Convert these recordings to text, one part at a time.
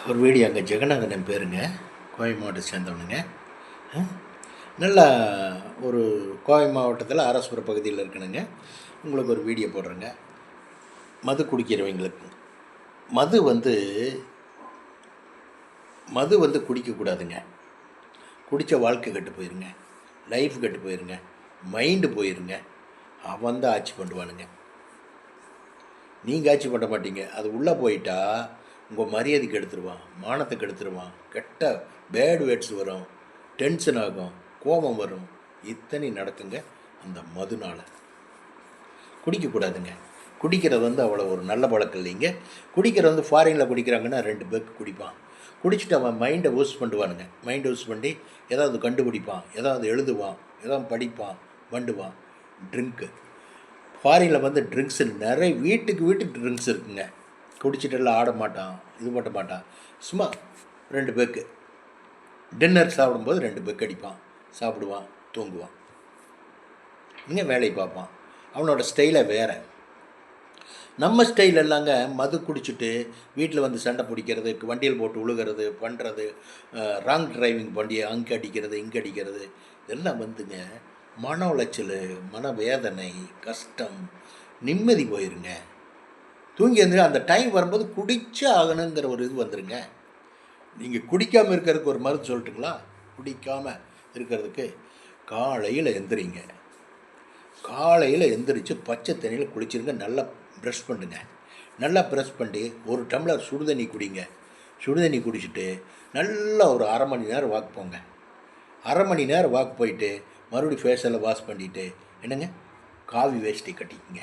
ஒரு வீடியோ அங்கே ஜெகநாதன் என் பேருங்க, கோவை மாவட்டத்தை சேர்ந்தவனுங்க. நல்லா ஒரு கோவை மாவட்டத்தில் அரசுப்புற பகுதியில் இருக்கணுங்க. உங்களுக்கு ஒரு வீடியோ போடுறேங்க. மது குடிக்கிறவங்களுக்கு மது வந்து குடிக்கக்கூடாதுங்க. குடித்த வாழ்க்கை கெட்டு போயிருங்க, லைஃப் கெட்டு போயிருங்க, மைண்டு போயிருங்க. அவன் தான் ஆட்சி பண்ணுவானுங்க, நீங்கள் ஆட்சி பண்ண மாட்டீங்க. அது உள்ளே போயிட்டா உங்கள் மரியாதைக்கு எடுத்துருவான், மானத்துக்கு எடுத்துருவான், கெட்ட பேட் வேர்ட்ஸ் வரும், டென்ஷன் ஆகும், கோபம் வரும். இத்தனை நடக்குங்க அந்த மதுனால். குடிக்கக்கூடாதுங்க. குடிக்கிறது வந்து அவ்வளோ ஒரு நல்ல பழக்கம் இல்லைங்க. குடிக்கிறது வந்து ஃபாரினில் குடிக்கிறாங்கன்னா 2 பேருக்கு குடிப்பான். குடிச்சிட்டு அவன் மைண்டை யூஸ் பண்ணுவானுங்க. மைண்டை யூஸ் பண்ணி ஏதாவது கண்டுபிடிப்பான், ஏதாவது எழுதுவான், ஏதாவது படிப்பான், வண்டுவான். ட்ரிங்க்கு ஃபாரினில் வந்து ட்ரிங்க்ஸு நிறைய வீட்டுக்கு ட்ரிங்க்ஸ் இருக்குங்க. குடிச்சிட்டெல்லாம் ஆட மாட்டான், இது பண்ண மாட்டான். சும்மா 2 பேக்கு டின்னர் சாப்பிடும்போது 2 பேக்கு அடிப்பான், சாப்பிடுவான், தூங்குவான், இங்கே வேலையை பார்ப்பான். அவனோட ஸ்டைலை வேறு. நம்ம ஸ்டைல் எல்லாங்க மது குடிச்சிட்டு வீட்டில் வந்து சண்டை பிடிக்கிறது, வண்டியில் போட்டு உழுகிறது, பண்ணுறது, ராங் டிரைவிங் வண்டியை அங்கே அடிக்கிறது, இங்கே அடிக்கிறது, இதெல்லாம் வந்துங்க மன உளைச்சல், மனவேதனை, கஷ்டம், நிம்மதி போயிருங்க. தூங்கி வந்து அந்த டைம் வரும்போது குடிச்சே ஆகணுங்கிற ஒரு இது வந்துருங்க. நீங்கள் குடிக்காமல் இருக்கிறதுக்கு ஒரு மருந்து சொல்லட்டுங்களா? குடிக்காமல் இருக்கிறதுக்கு காலையில் எந்திரிங்க. காலையில் எந்திரிச்சு பச்சை தண்ணியில் குளிச்சிருங்க. நல்லா ப்ரஷ் பண்ணுங்க. நல்லா ப்ரஷ் பண்ணி ஒரு டம்ளர் சுடுதண்ணி குடிங்க. சுடுதண்ணி குடிச்சிட்டு நல்லா ஒரு அரை மணி நேரம் வாக் போங்க. அரை மணி நேரம் வாக் போயிட்டு மறுபடியும் ஃபேஸெல்லாம் வாஷ் பண்ணிவிட்டு என்னங்க காவி வேஷ்டி கட்டிக்குங்க.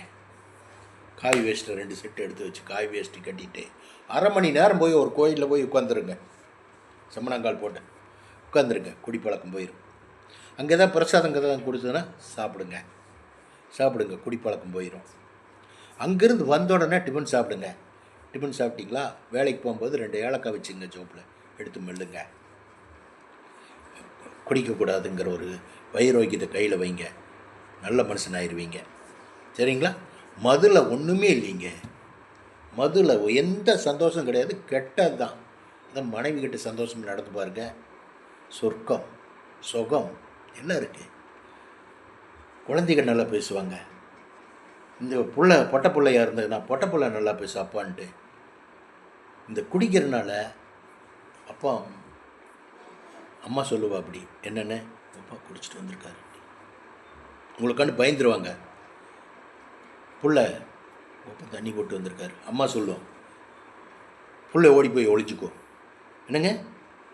காவி வேஷ்டி 2 செட்டு எடுத்து வச்சு காவி வேஷ்டி கட்டிட்டு அரை மணி நேரம் போய் ஒரு கோயிலில் போய் உட்காந்துருங்க. சம்மணங்கால் போட்டு உட்காந்துருங்க. குடிப்பழக்கம் போயிடும். அங்கே தான் பிரசாதங்க தான் கொடுத்ததுன்னா சாப்பிடுங்க, குடிப்பழக்கம் போயிடும். அங்கேருந்து வந்த உடனே டிஃபன் சாப்பிடுங்க. டிஃபன் சாப்பிட்டீங்களா, வேலைக்கு போகும்போது 2 ஏலக்காய் வச்சுங்க, ஜோப்பில் எடுத்து மெல்லுங்க. குடிக்கக்கூடாதுங்கிற ஒரு வைரோக்கியத்தை கையில் வைங்க. நல்ல மனுஷன் ஆயிடுவீங்க. சரிங்களா? மதுவில் ஒன்றுமே இல்லைங்க. மதுவில் எந்த சந்தோஷம் கிடையாது, கெட்டது தான். அதான் மனைவி கிட்ட சந்தோஷம் நடந்து பாருங்க. சொர்க்கம், சுகம் எல்லாம் இருக்குது. குழந்தைகள் நல்லா பேசுவாங்க. இந்த பொட்ட பிள்ளையாக இருந்ததுன்னா பொட்ட பிள்ளை நல்லா பேசு அப்பான்ட்டு. இந்த குடிக்கிறதுனால அப்பா அம்மா சொல்லுவா அப்படி, என்னென்ன அப்பா குடிச்சிட்டு வந்திருக்காரு, உங்களுக்காண்டு பயந்துருவாங்க. புள்ள அப்பா தண்ணி போட்டு வந்திருக்காரு, அம்மா சொல்லுவோம். புள்ள ஓடி போய் ஒழிச்சிக்கோ. என்னங்க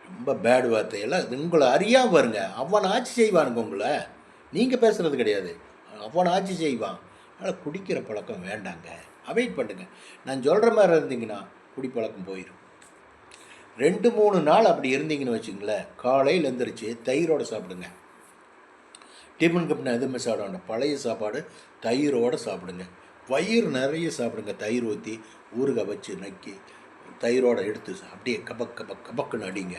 ரொம்ப பேடு வார்த்தையெல்லாம் உங்களை அறியாமல் பாருங்க. அவன் ஆட்சி செய்வானுங்க உங்களை, நீங்கள் பேசுகிறது கிடையாது. அவன் ஆட்சி செய்வான். அதனால் குடிக்கிற பழக்கம் வேண்டாங்க, அவாய்ட் பண்ணுங்க. நான் சொல்கிற மாதிரி இருந்தீங்கன்னா குடிப்பழக்கம் போயிடும். 2-3 நாள் அப்படி இருந்தீங்கன்னு வச்சுங்களேன், காலையில் எழுந்திரிச்சு தயிரோடு சாப்பிடுங்க. டிஃபன் கப்னா எதுவுமே சாப்பிட வேண்டாம். பழைய சாப்பாடு தயிரோடு சாப்பிடுங்க. வயிறு நிறைய சாப்பிடுங்க. தயிர் ஊற்றி ஊறுகாய் வச்சு நக்கி தயிரோடு எடுத்து அப்படியே கபக்குன்னு அடிங்க.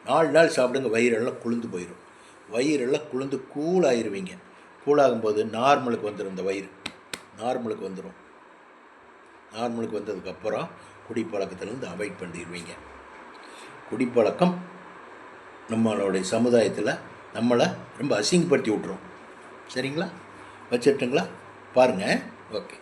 4 நாள் சாப்பிடுங்க. வயிறெல்லாம் குளிர்ந்து போயிடும். வயிறெல்லாம் குளிர்ந்து கூலாகிடுவீங்க. கூலாகும்போது நார்மலுக்கு வந்துடும். இந்த வயிறு நார்மலுக்கு வந்துடும். நார்மலுக்கு வந்ததுக்கப்புறம் குடிப்பழக்கத்திலேருந்து அவாய்ட் பண்ணிடுவீங்க. குடிப்பழக்கம் நம்மளுடைய சமுதாயத்தில் நம்மளை ரொம்ப அசிங்கப்படுத்தி விட்ரும். சரிங்களா? வச்சுட்டுங்களா? பாருங்கள். ஓகே.